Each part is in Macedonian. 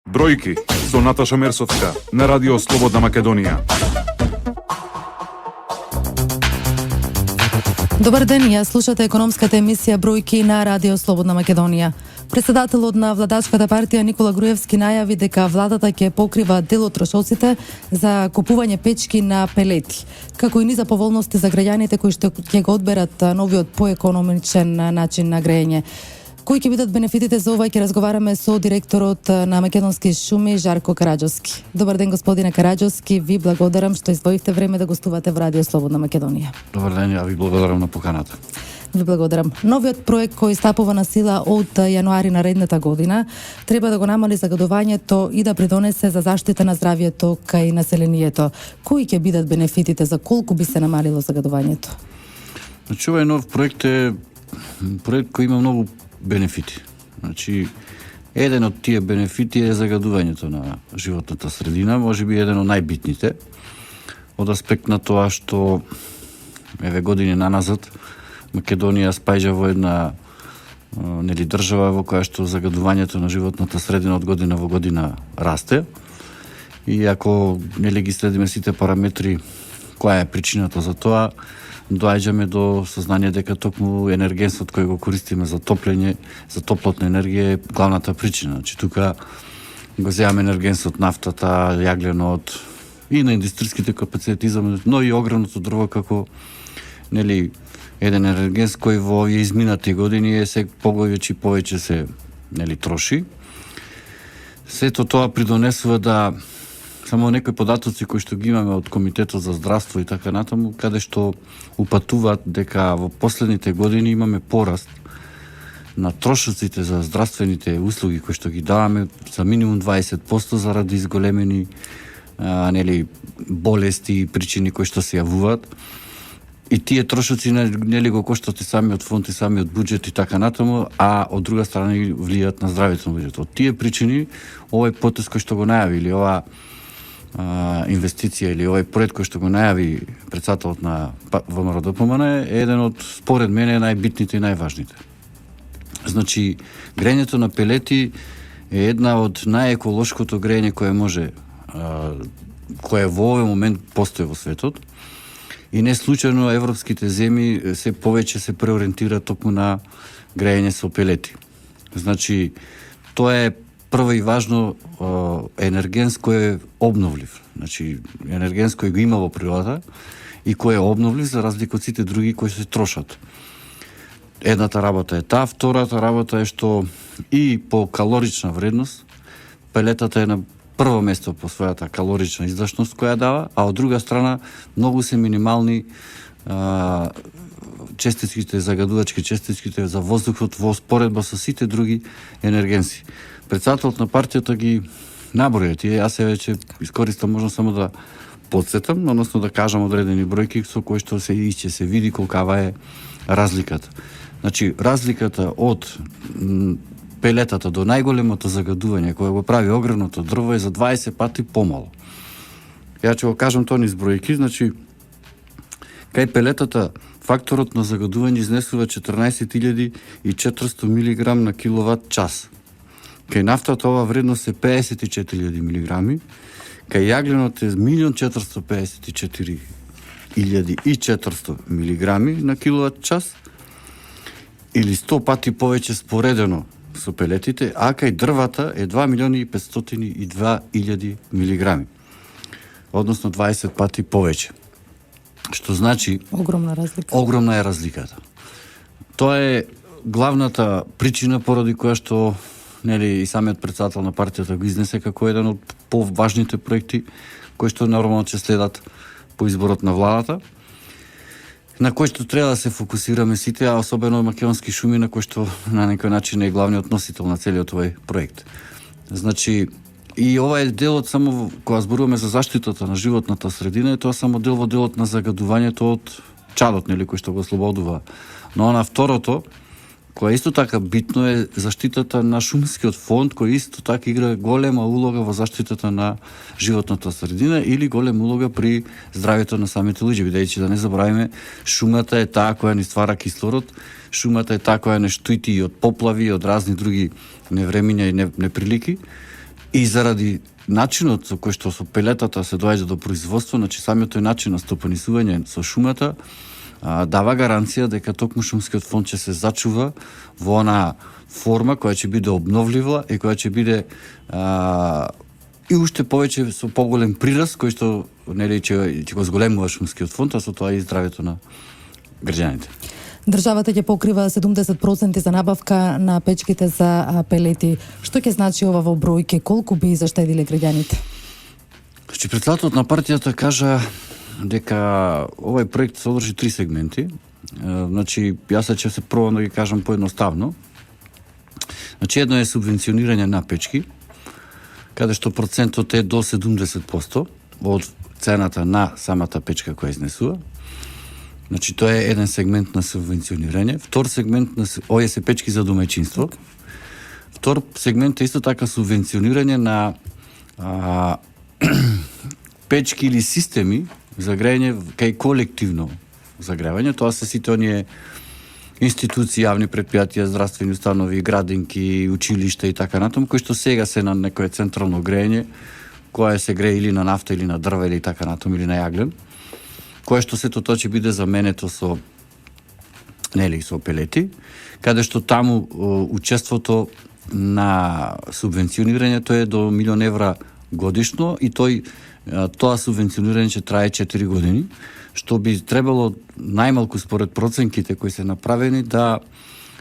Бројки со Наташа Мерсовска на Радио Слободна Македонија. Добар ден, ја слушате економската емисија Бројки на Радио Слободна Македонија. Председателот на владачката партија Никола Груевски најави дека владата ќе покрива дел од трошоците за купување печки на пелети, како и низа поволности за граѓаните кои што ќе го одберат новиот поекономичен начин на грејење. Кои ќе бидат бенефитите за ова, ќе разговараме со директорот на Македонски шуми Жарко Караџовски. Добар ден, господине Караџовски, ви благодарам што издвоивте време да гостувате во Радио Слободна Македонија. Добар ден, ја ви благодарам на поканата. Ви благодарам. Новиот проект кој стапува на сила од јануари наредната година треба да го намали загадувањето и да придонесе за заштита на здравјето кај населението. Кои ќе бидат бенефитите, за колку би се намалило загадувањето? Значи, овој нов проект е проект кој има многу бенефити. Значи, еден од тие бенефити е загадувањето на животната средина, може би еден од најбитните, од аспект на тоа што еве години наназад Македонија спаѓа во една држава во која што загадувањето на животната средина од година во година расте. И ако ги следиме сите параметри, која е причината за тоа, доаѓаме до сознание дека токму енергенсот кој го користиме за топлење, за топлотна енергија е главната причина. Значи тука го земаме енергенсот, нафтата, јагленот и на индустријските капацитети, но и огромното дрво како еден енергенс кој во овие изминати години е се повеќе се троши. Сето тоа придонесува да само некои податоци кои што ги имаме од Комитетот за здравство и така натаму, каде што упатуваат дека во последните години имаме пораст на трошоците за здравствените услуги кои што ги даваме за минимум 20% заради изголемени болести и причини кои што се јавуваат. И тие трошоци го коштат и самиот фонд и самиот буџет и така натаму, а од друга страна влијаат на здравјето на буџетот. Од тие причини овој потез кој што го најави или оваа инвестиција или овој проект кој што го најави председателот на ВМРО-ДПМН е еден од, според мене, најбитните и најважните. Значи, грејењето на пелети е една од најеколошкото грејење кое може, кое во овој момент постои во светот. И не случајно европските земји се повеќе се преориентираат токму на грејење со пелети. Значи, тоа е прво и важно енергенс кој е обновлив. Значи, енергенс кој го има во природата и кој е обновлив за разлика од сите други кои се трошат. Едната работа е таа, втората работа е што и по калорична вредност пелетата е на прво место по својата калорична издашност која дава, а од друга страна многу се минимални честичките, загадувачки честичките за воздухот во споредба со сите други енергенси. Председателот на партијата ги наброја тие, јас веќе искористам можно само да подсетам, односно да кажам одредени бројки со кои што се види колкава е разликата. Значи, разликата од пелетата до најголемото загадување кое го прави огромното дрво е за 20 пати помало. Ја ќе го кажам тоа низ бројки, значи кај пелетата факторот на загадување изнесува 14.400 мг на киловат час. Кај нафтата ова вредност е 54.000 мг, кај јагленот е 1.454.400 мг на киловат час, или 100 пати повеќе споредено со пелетите, а кај дрвата е 2.502.000 мг. Односно 20 пати повеќе. Што значи огромна разлика. Огромна е разликата. Тоа е главната причина поради која што и самиот председател на партијата го изнесе како еден од поважните проекти кои што нормално ќе следат по изборот на владата, на кој што треба да се фокусираме сите, а особено Македонски шуми, на кој што на некој начин е главниот носител на целиот овој проект. Значи, и ова е делот само кога зборуваме за заштитата на животната средина, тоа само дел во делот на загадувањето од чадот, кој што го слободува. Но на второто, која исто така битно е заштитата на шумскиот фонд, кој исто така игра голема улога во заштитата на животната средина или голема улога при здравјето на самите луѓе, бидејќи да не забравиме, шумата е таа која ни ствара кислород, шумата е таа која не штити и од поплави и од разни други невремиња и неприлики, И заради начинот со кој што со пелетата се доаѓа до производство, значи самиот тој начин на стопанисување со шумата дава гаранција дека токму шумскиот фонд ќе се зачува во онаа форма која ќе биде обновлива и која ќе биде и уште повеќе со поголем прираст кој што нели ќе го зголемува шумскиот фонд, а со тоа и здравјето на граѓаните. Државата ќе покрива 70% за набавка на печките за пелети. Што ќе значи ова во бројки? Колку би заштедиле граѓаните? Значи, председателот на партијата кажа дека овој проект содржи 3 сегменти. Значи, јас ќе се пробам да ги кажам поедноставно. Значи, едно е субвенционирање на печки, каде што процентот е до 70% од цената на самата печка која изнесува. Значи, тоа е еден сегмент на субвенционирање. Втор сегмент на овие се печки за домаќинство. Втор сегмент е исто така субвенционирање на печки или системи за грејање кај колективно загревање. Тоа се сите оние институции, јавни предпријатија, здравствени установи, градинки, училишта и така натаму, кои што сега се на некое централно грејање, кое се грее или на нафта, или на дрва, или така натаму, или на јаглен, кое што сето тоа ќе биде заменето со со пелети, каде што таму учеството на субвенционирањето е до 1 милион евра годишно и тоа субвенционирање ќе трае 4 години, што би требало најмалку според проценките кои се направени да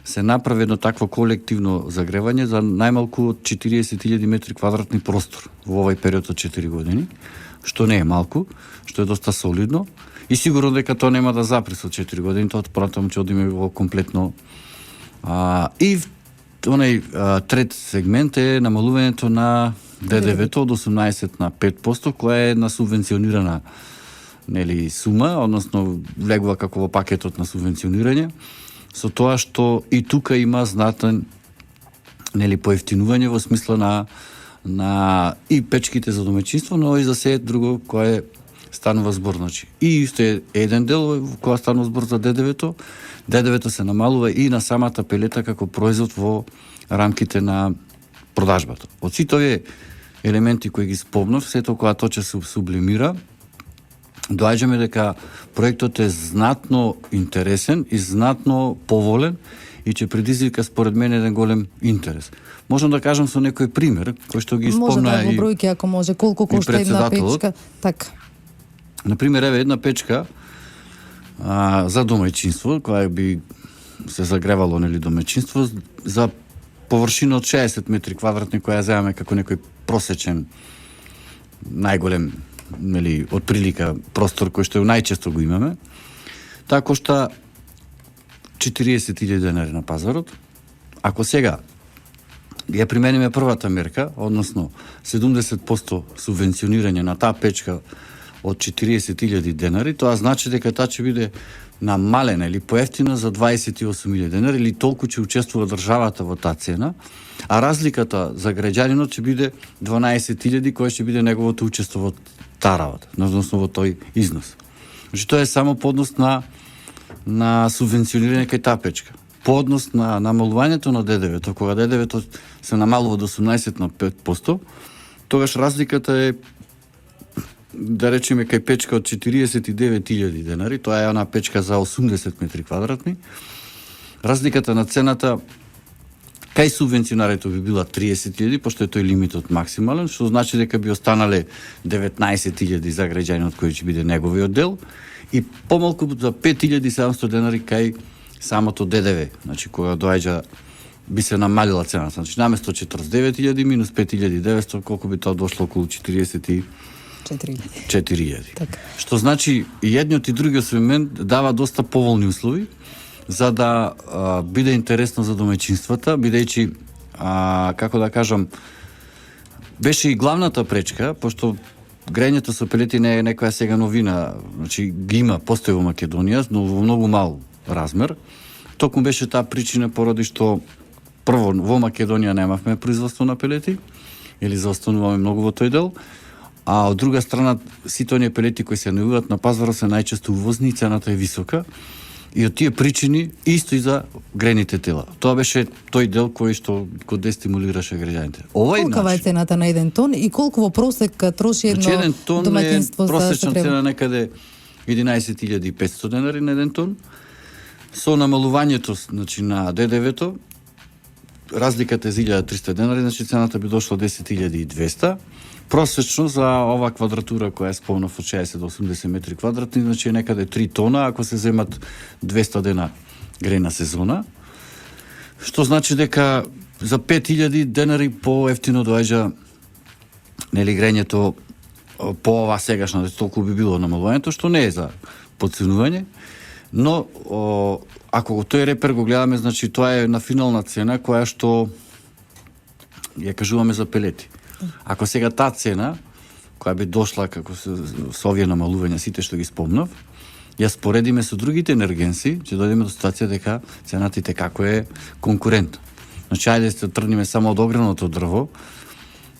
се направи едно такво колективно загревање за најмалку 40.000 метри квадратни простор во овој период од 4 години, што не е малку, што е доста солидно и сигурно дека тоа нема да запре со 4 години, тоа понатаму ќе одиме во комплетно. И онај трет сегмент е намалувањето на ДДВ-то од 18 на 5%, која е на субвенционирана сума, односно влегува како во пакетот на субвенционирање, со тоа што и тука има знатен поевтинување во смисла на и печките за домаќинство, но и за се друго кое станува збор. Значи, и исто е еден дел кога станува збор за ДДВ-то, ДДВ-то се намалува и на самата пелета како производ во рамките на продажбата. Од сите овие елементи кои ги спомнав, сето кога тоа ќе се сублимира, доаѓаме дека проектот е знатно интересен и знатно поволен и ќе предизвика според мене еден голем интерес. Можам да кажам со некој пример, кој што ги спомна и бројки ако може, колку кошта една печка, така. Например, еве една печка за домаќинство, која би се загревало домаќинство за површина од 60 метри квадратни, која земаме како некој просечен најголем од прилика простор кој што најчесто го имаме. Таа кошта 40.000 денари на пазарот. Ако сега ја примениме првата мерка, односно 70% субвенционирање на таа печка од 40.000 денари, тоа значи дека таа ќе биде намалена или поевтина за 28.000 денари, или толку ќе учествува државата во таа цена, а разликата за граѓанинот ќе биде 12.000, која ќе биде неговото учество во таа работа, односно во тој износ. Значи тоа е само по однос на субвенционирање кај таа печка. По однос на намалувањето на ДДВ-то, кога ДДВ-то се намалува од 18 на 5%, тогаш разликата е, да речеме, кај печка од 49.000 денари, тоа е она печка за 80 метри квадратни, разликата на цената кај субвенционарето би била 30.000, пошто е тој лимитот максимален, што значи дека би останале 19.000 за граѓанинот кој ќе биде неговиот дел и помалку за 5.700 денари кај самото ДДВ. Значи, кога доаѓа би се намалила цената. Значи, наместо 49.000 минус 5.900, колку би тоа дошло околу 44.000. Така. Што значи и едниот и другиот сегмент дава доста поволни услови за да биде интересно за домаќинствата, бидејќи како да кажам, беше и главната пречка, пошто грејањето со пелети не е некоја сега новина, значи ги има, постои во Македонија, но во многу мал размер. Токму беше таа причина поради што прво во Македонија немавме производство на пелети, или заостануваме многу во тој дел, а од друга страна сите оние пелети кои се најавуваат на пазарот се најчесто увозни и цената е висока. И од тие причини исто и за грените тела. Тоа беше тој дел кој што го дестимулираше граѓаните. Овај Колкава е цената на еден тон и колку во просек троши едно еден тон домаќинство за просечна превоз? цена некаде 11.500 денари на еден тон. Со намалувањето значи на ДДВ-то, разликата е за 1300 денари, значи цената би дошла 10.200. Просечно за ова квадратура која е спомнав од 60 до 80 метри квадратни, значи е некаде 3 тона, ако се земат 200 дена грена сезона, што значи дека за 5000 денари по-ефтино доаѓа нели грењето по ова сегашна, толку би било намалувањето, што не е за подценување, но ако го тој репер го гледаме, значи тоа е на финална цена која што ја кажуваме за пелети. Ако сега таа цена, која би дошла како со овие намалувања сите што ги спомнав, ја споредиме со другите енергенси, ќе дојдеме до ситуација дека цената и како е конкурентна. Значи, ајде се тргнеме само од огреното дрво,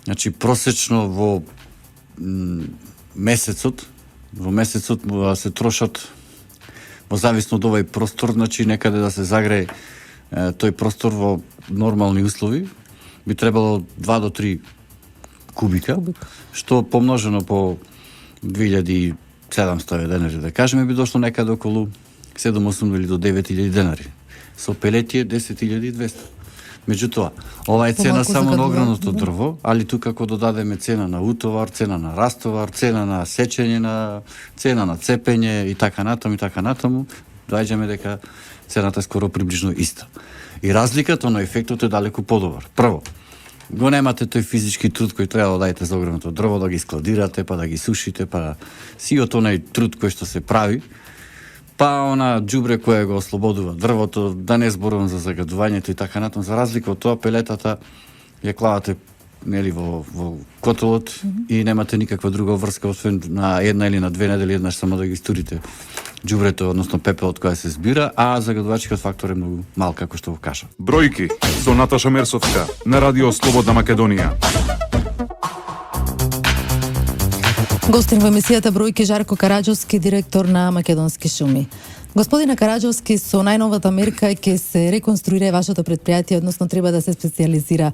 значи просечно во месецот се трошат во зависно од овај простор, значи некаде да се загрее тој простор во нормални услови, би требало 2 до 3 кубика, што помножено по 2700 денари, да кажеме, би дошло некаде околу 7-8 или до 9000 денари. Со пелети е 10.200. Меѓутоа, ова е цена само на огромното дрво, али тука ако додадеме цена на утовар, цена на растовар, цена на сечење, цена на цепење и така натаму, доаѓаме дека цената е скоро приближно иста. И разликата на ефектот е далеку подобар. Прво, го немате тој физички труд кој треба да дајте за огромното дрво, да ги складирате, па да ги сушите, па сиот онај труд кој што се прави, па она џубре кое го ослободува дрвото, да не зборувам за загадувањето и така натаму. За разлика од тоа, пелетата ја клавате нели во котелот и немате никаква друга врска освен на една или на 2 недели еднаш само да ги стурите џубрето, односно пепелот која се збира, а загадувачкиот фактор е многу мал, како што го кажа. Бројки со Наташа Мерсовска на Радио Слободна Македонија. Гостин во емисијата Бројки Жарко Караџовски, директор на Македонски шуми. Господина Караџовски, со најновата мерка ќе се реконструира вашето предпријатие, односно треба да се специјализира.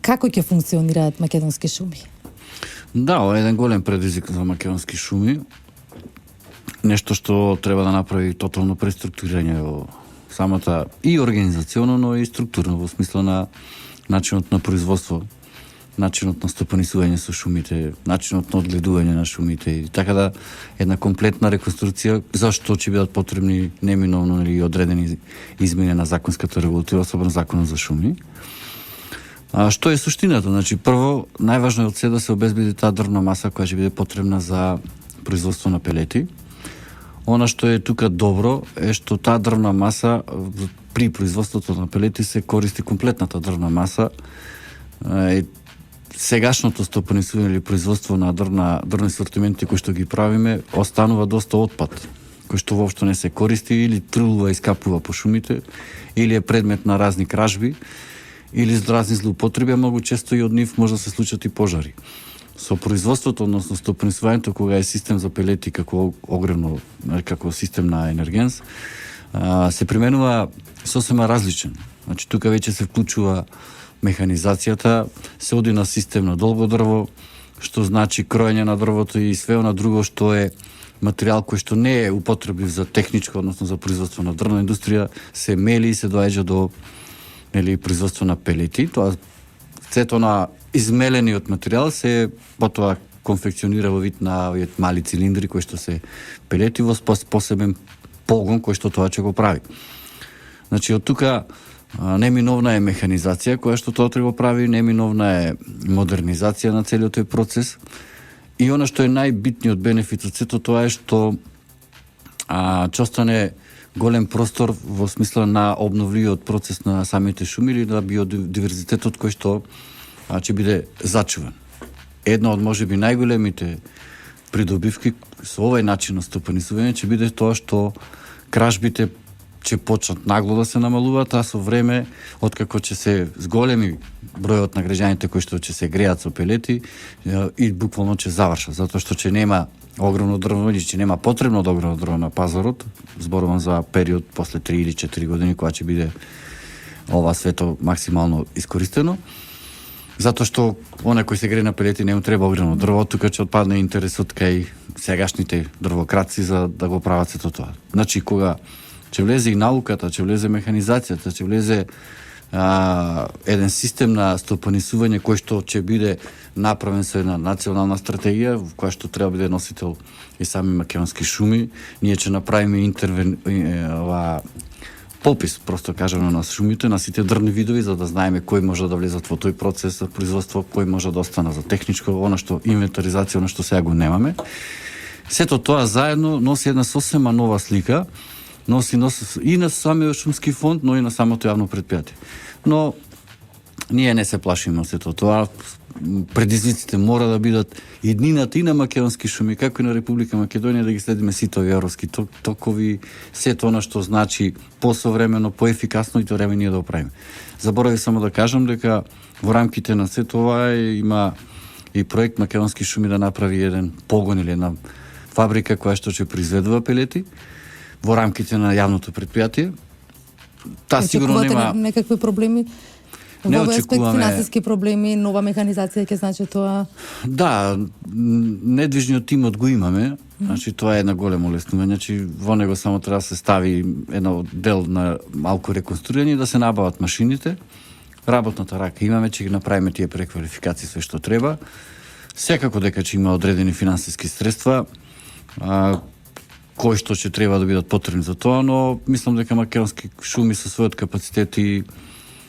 Како ќе функционираат Македонски шуми? Да, ова е еден голем предизвик за Македонски шуми. Нешто што треба да направи тотално преструктурирање во самата и организационо, но и структурно, во смисла на начинот на производство, начинот на стопанисување со шумите, начинот на одгледување на шумите и така да една комплетна реконструкција, зашто ќе бидат потребни неминовно или одредени измени на законската регулатива, особено законот за шуми. А што е суштината? Значи, прво, најважно е од се да се обезбеди таа дрвна маса која ќе биде потребна за производство на пелети. Она што е тука добро е што таа дрвна маса при производството на пелети се користи комплетната дрвна маса. Сегашното стопанисување или производство на дрвни сортименти кои што ги правиме останува доста отпад, кој што воопшто не се користи или трулува и скапува по шумите, или е предмет на разни кражби, или разни злоупотреби, а многу често и од нив може да се случат и пожари. Со производството, односно стопанисувањето, кога е систем за пелети како огревно, како систем на енергенс, се применува сосема различен. Значи, тука веќе се вклучува механизацијата, се оди на систем на долго дрво, што значи кроење на дрвото и све она друго што е материјал кој што не е употреблив за техничко, односно за производство на дрвна индустрија, се мели и се доаѓа до производство на пелети. Тоа сето на измелениот материјал се потоа конфекционира во вид на мали цилиндри кои што се пелети во посебен погон кој што тоа ќе го прави. Значи, од тука неминовна е механизација која што тоа треба прави, неминовна е модернизација на целиот тој процес и она што е најбитниот бенефит од сето тоа е што ќе остане голем простор во смисла на обновливиот процес на самите шуми или на биодиверзитетот кој што ќе биде зачуван. Една од можеби најголемите придобивки со овој начин на стопанисување ќе биде тоа што кражбите ќе почнат нагло да се намалуваат, а со време, откако ќе се зголеми бројот на граѓаните кои што ќе се греат со пелети и буквално ќе завршат, затоа што ќе нема огромно дрво, че нема потребно од огромно дрво на пазарот. Зборувам за период после 3 или 4 години, кога ќе биде ова свето максимално искористено. Затоа што оне кој се грее на пелети не му треба огромно дрво, тука ќе отпадне интересот кај сегашните дрвокраци за да го прават сето тоа. Значи, кога ќе влезе и науката, ќе влезе механизацијата, ќе влезе еден систем на стопанисување кој што ќе биде направен со една национална стратегија, која што треба биде носител и сами македонски шуми, ние ќе направиме попис, просто кажано, на шумите, на сите дрвни видови, за да знаеме кој може да влезат во тој процес за производство, кој може да остана за техничко, она што инвентаризација, она што сега го немаме. Сето тоа заедно носи една сосема нова слика, носи и на самиот шумски фонд, но и на самото јавно предпријатие. Но ние не се плашиме од сето тоа. Предизвиците мора да бидат иднината и на македонски шуми, како и на Република Македонија, да ги следиме сите овие европски токови, сето она што значи посовремено, поефикасно и тоа време ние да го правиме. Заборави само да кажам дека во рамките на сето ова има и проект Македонски шуми да направи еден погон или една фабрика која што ќе произведува пелети во рамките на јавното предпријатие. Таа сигурно нема некакви проблеми. Не Во овој аспект очекуваме финансиски проблеми, нова механизација ќе значи тоа. Да, недвижниот тимот го имаме. Значи тоа е една голема улеснување, значи во него само треба да се стави едно дел на малку реконструирање и да се набават машините. Работната рака имаме, ќе ги направиме тие преквалификации све што треба. Секако дека ќе има одредени финансиски средства, кои што ќе треба да бидат потребни за тоа, но мислам дека македонски шуми со својот капацитет и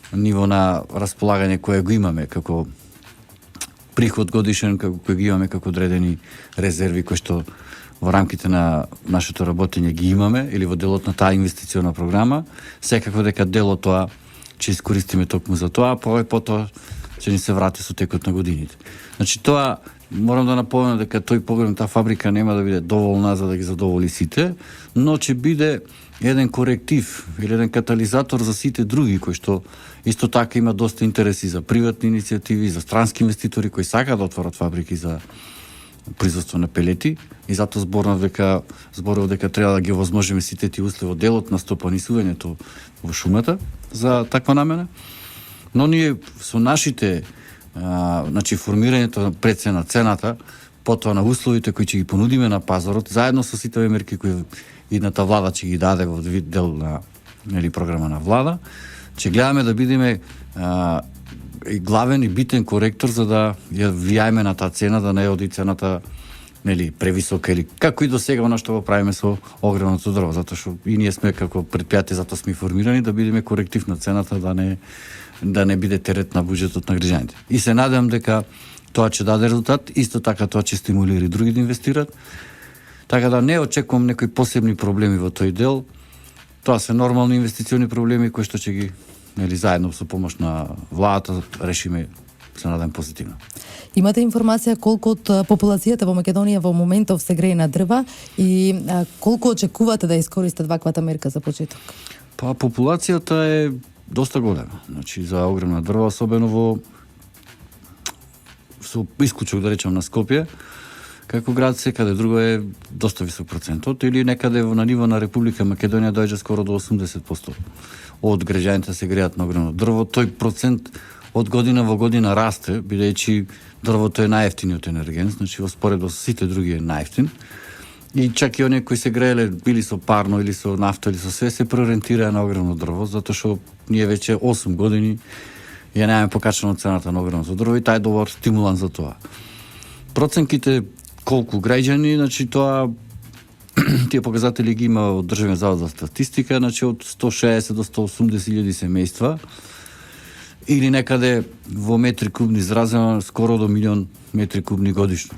ниво на располагање кое го имаме како приход годишен, кој ги имаме како одредени резерви кои што во рамките на нашето работење ги имаме или во делот на таа инвестициона програма, секако дека дел од тоа ќе искористиме токму за тоа, а потоа ќе ни се врати со текот на годините. Значи тоа морам да напомнам дека тој програм, таа фабрика нема да биде доволна за да ги задоволи сите, но ќе биде еден коректив или еден катализатор за сите други кои што исто така има доста интереси за приватни иницијативи, за странски инвеститори кои сакаат да отворат фабрики за производство на пелети и затоа зборував дека треба да ги овозможиме сите тие услови од делот на стопанисувањето во шумата за таква намена. Но ние со нашите значи формирањето на прецена цената, потоа на условите кои ќе ги понудиме на пазарот, заедно со сите мерки кои идната влада ќе ги даде во вид дел на програма на влада, ќе гледаме да бидеме и главен и битен коректор за да ја влијаеме на таа цена, да не оди цената превисока или како и до сега она што го правиме со огромното дрво, затоа што и ние сме како предпријатие, затоа сме формирани да бидеме коректив на цената, да не биде терет на буџетот на граѓаните. И се надевам дека тоа ќе даде резултат, исто така тоа ќе стимулира и други да инвестират. Така да не очекувам некои посебни проблеми во тој дел. Тоа се нормални инвестициони проблеми кои што ќе ги заедно со помош на владата решиме, се надам, позитивно. Имате информација колку од популацијата во Македонија во моментов се грее на дрва и колку очекувате да искористат ваквата мерка за почеток? Па популацијата е доста голема. Значи за огромна дрва, особено со исклучок да речам на Скопје, како град секаде друго е доста висок процентот, или некаде на ниво на Република Македонија доаѓа скоро до 80% од граѓаните се греат на огромно дрво. Тој процент од година во година расте, бидејќи дрвото е најевтиниот енерген, значи во споредба со сите други е најевтин. И чак и оние кои се грееле били со парно или со нафта или со све, се преориентираа на огромно дрво, затоа што ние веќе 8 години ја немаме покачено цената на огромното дрво и тај е добар стимулан за тоа. Проценките колку граѓани, значи тоа тие показатели ги има од Државен завод за статистика, значи од 160 до 180 илјади семејства или некаде во метри кубни изразено скоро до 1.000.000 метри кубни годишно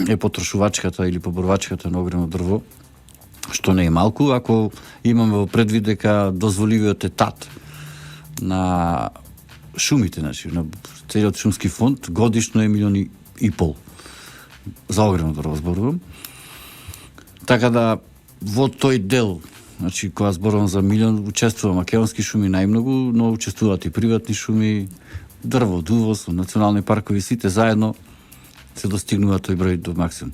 е потрошувачката или поборувачката на огромно дрво, што не е малку, ако имаме во предвид дека дозволивиот етат на шумите, значи на целиот шумски фонд годишно е 1.5 милиони за огромно дрво зборувам. Така да во тој дел, значи кога зборувам за 1 милион, учествува македонски шуми најмногу, но учествуваат и приватни шуми, дрво, дувоз, национални паркови, сите заедно се достигнува тој број до максимум.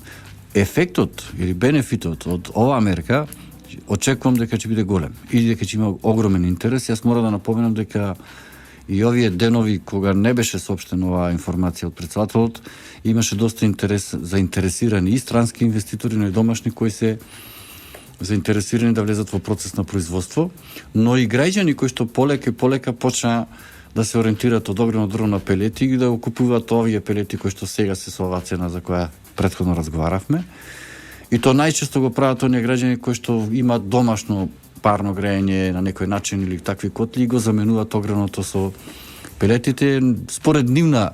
ефектот или бенефитот од оваа мерка очекувам дека ќе биде голем и дека ќе има огромен интерес. Јас мора да напоменам дека и овие денови кога не беше соопштена оваа информација од претседателот, имаше доста интерес заинтересирани и странски инвеститори, но и домашни кои се заинтересирани да влезат во процес на производство, но и граѓани кои што полека почна да се ориентираат од огромно дрво на пелети и да го купуваат овие пелети кои што сега се со оваа цена за која претходно разговаравме. И то најчесто го прават оние граѓани кои што имаат домашно парно грејење на некој начин или такви котли и го заменуваат огромното со пелетите. Според нивна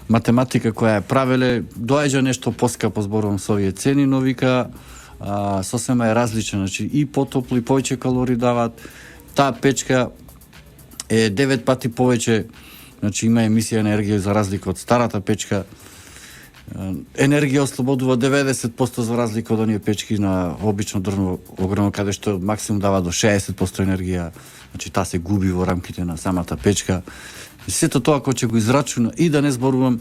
математика која е правеле, доаѓа нешто поскапо зборувам со овие цени, но вика сосема е различна, значи и потопло и повеќе калории даваат. Таа печка е 9 пати повеќе, значи има емисија енергија за разлика од старата печка. Енергија ослободува 90% за разлика од оние печки на обично дрвно огромно, каде што максимум дава до 60% енергија, значи таа се губи во рамките на самата печка. Сето тоа кога ќе го израчуна и да не зборувам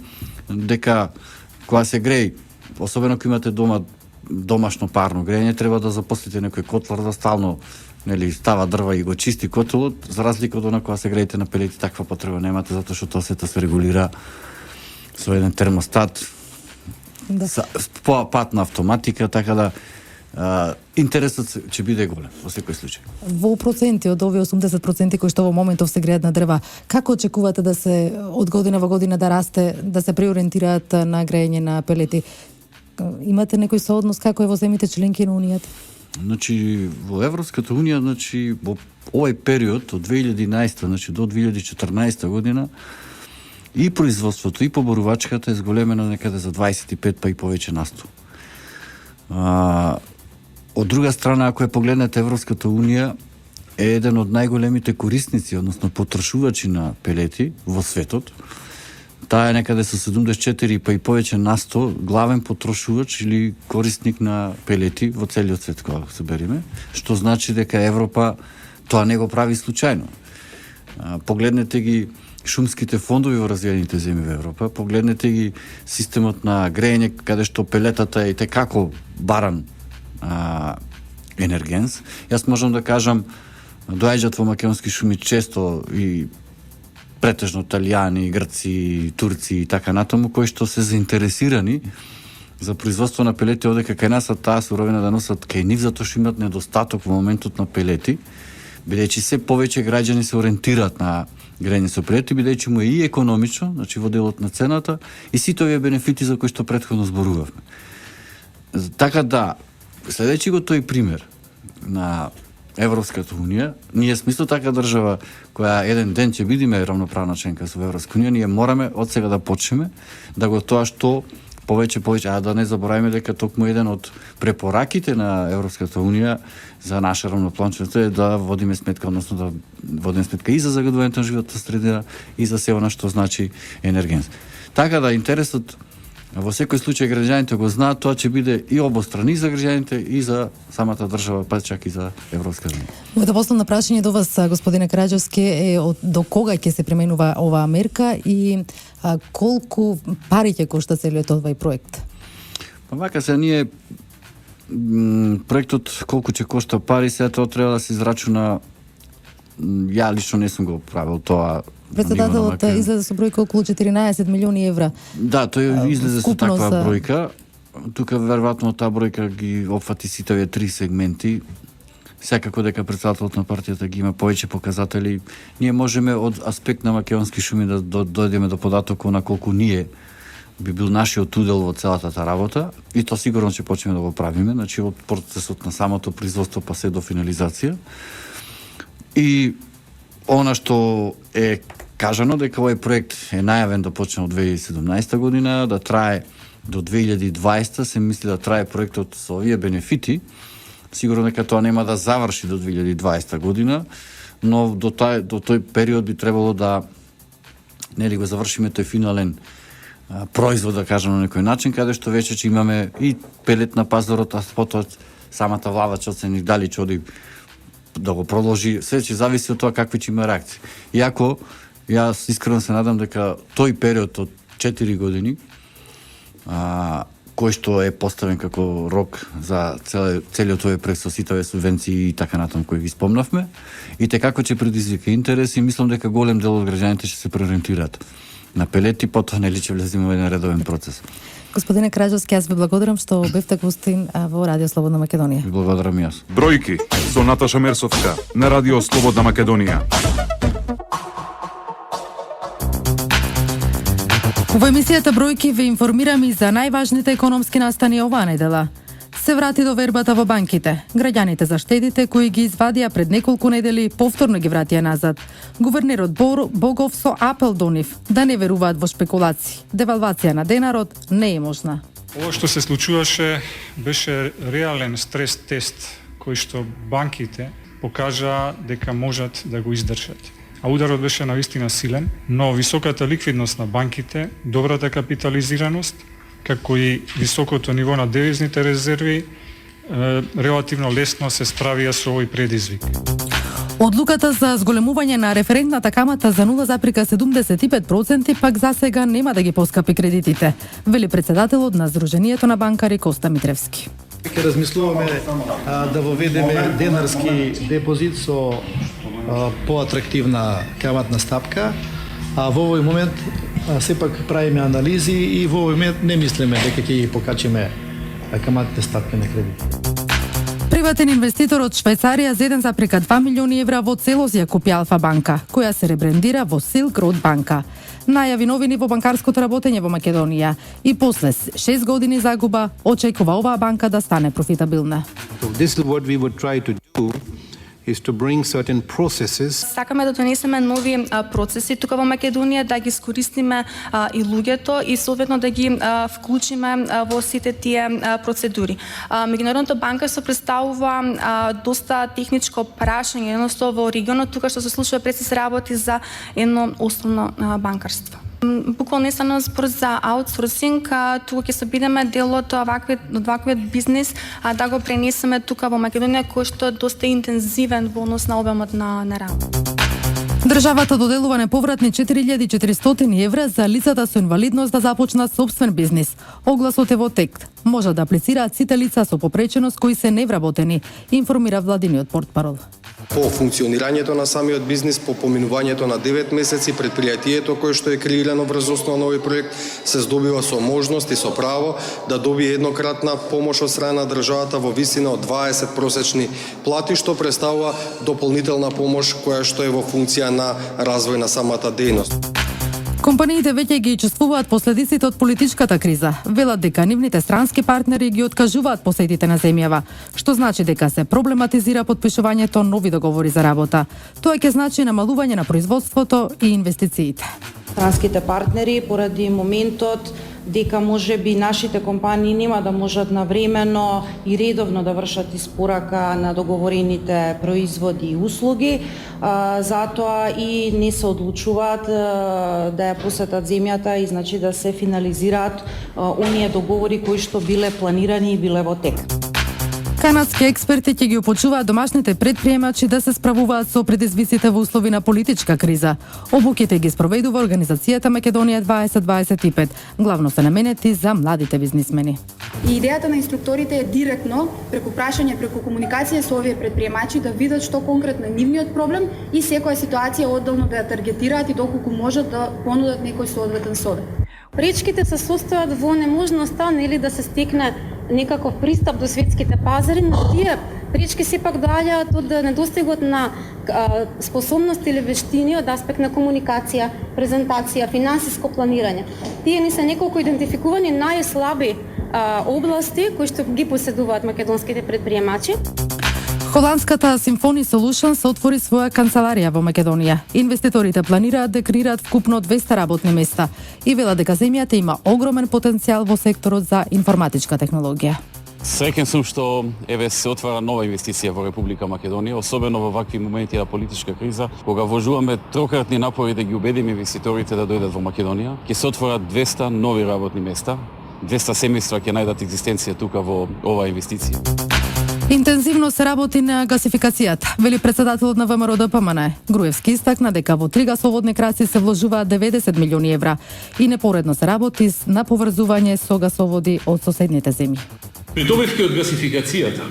дека кога се греј, особено кога имате дома домашно парно грејење, треба да запослите некој котлар да стално става дрва и го чисти котелот, за разлика од она кога се греете на пелети, таква потреба немате, затоа што тоа сето се регулира со еден термостат, патна автоматика, така да интересот ќе биде голем во секој случај. Во проценти од овие 80% кои што во моментов се греат на дрва, како очекувате да се од година во година да расте, да се преориентираат на грејење на пелети? Имате некој сооднос како е во земјите членки на Унијата? Значи, во Европската Унија, значи, во овој период од 2011, значи, до 2014 година, и производството, и поборувачката е зголемена некаде за 25 па и повеќе насто. Од друга страна, ако ја погледнете, Европската Унија е еден од најголемите корисници, односно потрошувачи на пелети во светот. Таа е некаде со 74 па и повеќе насто главен потрошувач или корисник на пелети во целиот свет, кога се бериме, што значи дека Европа тоа не го прави случајно. Погледнете ги шумските фондови во развиените земји во Европа, погледнете ги системот на грејење, каде што пелетата е текако баран енергенс. Јас можам да кажам, доаѓаат во македонски шуми често и претежно италијани, грци, турци и така натаму, кои што се заинтересирани за производство на пелети одека кај нас таа суровина да носат кај нив, затоа што имат недостаток во моментот на пелети, бидејќи се повеќе граѓани се ориентираат на грејење со пелети, бидејќи му е и економично, значи во делот на цената, и сите овие бенефити за кои што претходно зборувавме. Така да, следејќи го тој пример на Европската Унија, ние сме исто така држава која еден ден ќе бидеме равноправна членка со Европска Унија, ние мораме од сега да почнеме да го тоа што повеќе, а да не забораваме дека токму еден од препораките на Европската Унија за наша равноправност е да водиме сметка, односно да водиме сметка и за загадувањето на животната средина и за се она што значи енергенс. Така да интересот во секој случај граѓаните го знаат, тоа ќе биде и обострани за граѓаните и за самата држава, па чак и за Европска Унија. Моето последно прашање до вас, господине Караџовски, е до кога ќе се применува оваа мерка и колку пари ќе кошта целиот овој проект? Па вака се ние проектот колку ќе кошта пари, сега тоа треба да се израчуна. Ја лично не сум го правил тоа. Председателот излезе со бројка околу 14 милиони евра. Да, тој излезе со таква бројка. Тука веројатно таа бројка ги опфати сите овие три сегменти. Секако дека председателот на партијата ги има повеќе показатели. Ние можеме од аспект на македонски шуми да дојдеме до податокот на колку ние би бил нашиот удел во целата таа работа, и тоа сигурно ќе почнеме да го правиме, значи од процесот на самото производство па се до финализација. И она што е кажано дека овој проект е најавен да почне од 2017 година, да трае до 2020, се мисли да трае проектот со овие бенефити. Сигурно дека тоа нема да заврши до 2020 година, но до тој период би требало да го завршиме тој финален производ, да кажем на некој начин, каде што веќе ќе имаме и пелет на пазарот, а потоа самата влада ќе оцени дали ќе оди да го продолжи. Све ќе зависи од тоа какви ќе има реакции. Иако јас искрено се надам дека тој период од 4 години кој што е поставен како рок за целиот овој проект со сите овие субвенции и така натаму кои ги спомнавме, и како ќе предизвика интерес и мислам дека голем дел од граѓаните ќе се преориентираат на пелети, потоа нели ќе влеземе во еден редовен процес. Господине Крајчовски, јас ви благодарам што бевте гостин во Радио Слободна Македонија. Ви благодарам и јас. Бројки со Наташа Мерсовска на Радио Слободна Македонија. Во емисијата Бројки ви информирам и за најважните економски настани оваа недела. Се врати довербата во банките. Граѓаните за штедите кои ги извадија пред неколку недели повторно ги вратија назад. Гувернерот Богов со апел до нив да не веруваат во шпекулации. Девалвација на денарот не е можна. Ова што се случуваше беше реален стрес тест кој што банките покажаа дека можат да го издржат. А ударот беше навистина силен, но високата ликвидност на банките, добрата капитализираност, како и високото ниво на девизните резерви, релативно лесно се справија со овој предизвик. Одлуката за зголемување на референтната камата за 0,75% пак за сега нема да ги поскапи кредитите, вели председателот на Сдруженијето на банкари Коста Митревски. Ќе размислуваме да воведеме денарски депозит со поатрактивна каматна стапка, а во овој момент сепак правиме анализи и во овој момент не мислиме дека ќе ги покачиме каматните стапки на кредит. Приватен инвеститор од Швајцарија за 1,2 милиони евра во целост ја купи Алфа банка, која се ребрендира во Silk Road банка. Најави новини во банкарското работење во Македонија и после 6 години загуба очекува оваа банка да стане профитабилна. So this is what we would try to do is to bring certain processes. Сакаме да донесеме нови процеси тука во Македонија, да ги искористиме и луѓето и соодветно да ги вклучиме во сите тие процедури. Меѓународната банка се представува доста техничко прашање, едноставно во регионот тука што се случува пред се работи за едно основно банкарство. Буквално не стана збор за аутсорсинг, тука ќе се бидеме дел од ваквиот бизнис, да го пренесеме тука во Македонија, кој што е доста интензивен во однос на обемот на работа. Државата доделува неповратни 4400 евра за лицата со инвалидност да започнат собствен бизнис. Огласот е во тек. Може да аплицираат сите лица со попреченост кои се невработени, информира владиниот портпарол. По функционирањето на самиот бизнис, по поминувањето на 9 месеци, предпријатието кое што е креирано врз основа на овој проект се здобива со можност и со право да добие еднократна помош од страна на државата во висина од 20 просечни плати, што представува дополнителна помош која што е во функција на развој на самата дејност. Компаниите веќе ги чувствуваат последиците од политичката криза. Велат дека нивните странски партнери ги откажуваат посетите на земјава, што значи дека се проблематизира подпишувањето нови договори за работа. Тоа ќе значи намалување на производството и инвестициите. Странските партнери поради моментот дека може би нашите компании нема да можат навремено и редовно да вршат испорака на договорените производи и услуги, затоа и не се одлучуваат да ја посетат земјата и значи да се финализираат оние договори кои што биле планирани и биле во тек. Канадски експерти ќе ги упочуваат домашните предприемачи да се справуваат со предизвиците во услови на политичка криза. Обуките ги спроведува Организацијата Македонија 2025, главно се наменети за младите бизнисмени. И идејата на инструкторите е директно, преку прашање, преку комуникација со овие предприемачи да видат што конкретно е нивниот проблем и секоја ситуација одделно да ја таргетираат и доколку можат да понудат некој соодветен совет. Пречките се состојат во неможноста да се стекне некаков пристап до светските пазари, но тие пречки сепак доаѓаат од недостигот на способност или вештини од аспект на комуникација, презентација, финансиско планирање. Тие ни се неколку идентификувани најслаби области кои што ги поседуваат македонските предприемачи. Холандската Symphony Solutions отвори своја канцеларија во Македонија. Инвеститорите планираат да креираат вкупно 200 работни места и велат дека земјата има огромен потенцијал во секторот за информатичка технологија. Среќен сум што еве се отвара нова инвестиција во Република Македонија, особено во вакви моменти на политичка криза, кога вложуваме трократни напори да ги убедиме инвеститорите да дојдат во Македонија. Ќе се отворат 200 нови работни места, 200 семејства ќе најдат екзистенција тука во оваа инвестиција. Интензивно се работи на гасификацијата, вели председателот на ВМРО ДПМН. Груевски истакна дека во 3 гасоводни краси се вложуваат 90 милиони евра и непоредно се работи на поврзување со гасоводи од соседните земји. Придобивки од гасификацијата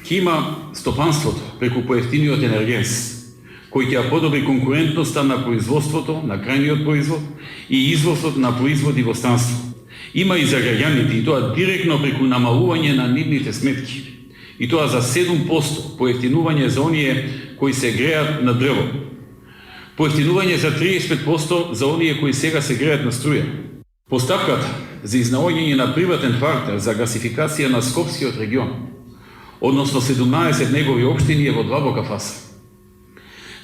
ќе има стопанството преку поевтиниот енергенс, кој ќе ја подобри конкурентноста на производството, на крајниот производ и извозот на производи во странство. Има и за граѓаните, и тоа директно преку намалување на нивните сметки. И тоа за 7% поевтинување за оние кои се греат на дрво. Поевтинување за 35% за оние кои сега се греат на струја. Постапката за изнаоѓање на приватен партнер за гасификација на Скопскиот регион, односно 17 негови општини, е во длабока фаза.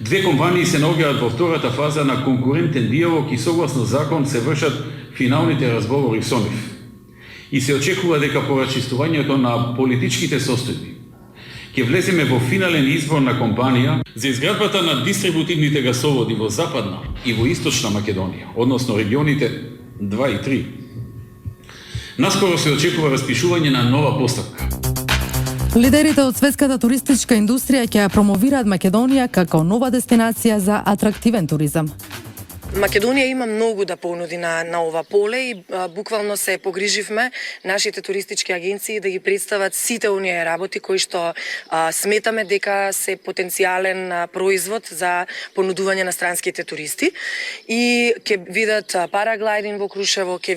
Две компании се наоѓаат во втората фаза на конкурентен диалог и согласно закон се вршат финалните разговори со нив. И се очекува дека по рачистувањето на политичките состојби ќе влеземе во финален избор на компанија за изградбата на дистрибутивните гасоводи во Западна и во Источна Македонија, односно регионите 2 и 3. Наскоро се очекува распишување на нова постапка. Лидерите од светската туристичка индустрија ќе ја промовираат Македонија како нова дестинација за атрактивен туризам. Македонија има многу да понуди на ова поле и буквално се погриживме нашите туристички агенции да ги представат сите оние работи кои што сметаме дека се потенцијален производ за понудување на странските туристи. И ќе видат параглайдинг во Крушево, ќе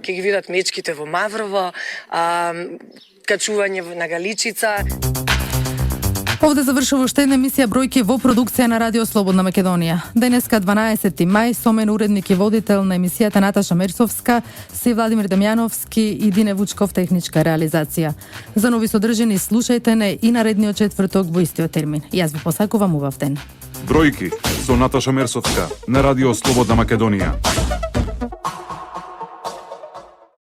ги видат мечките во Маврово, качување на Галичица. Овде завршува уште една емисија бројки во продукција на Радио Слободна Македонија. Денеска 12 мај, со мен уредник и водител на емисијата Наташа Мерцовска, се Владимир Дамјановски и Дине Вучков техничка реализација. За нови содржини слушајте не и наредниот четврток во истиот термин. Јас ви посакувам убав ден. Бројки со Наташа Мерцовска на Радио Слободна Македонија.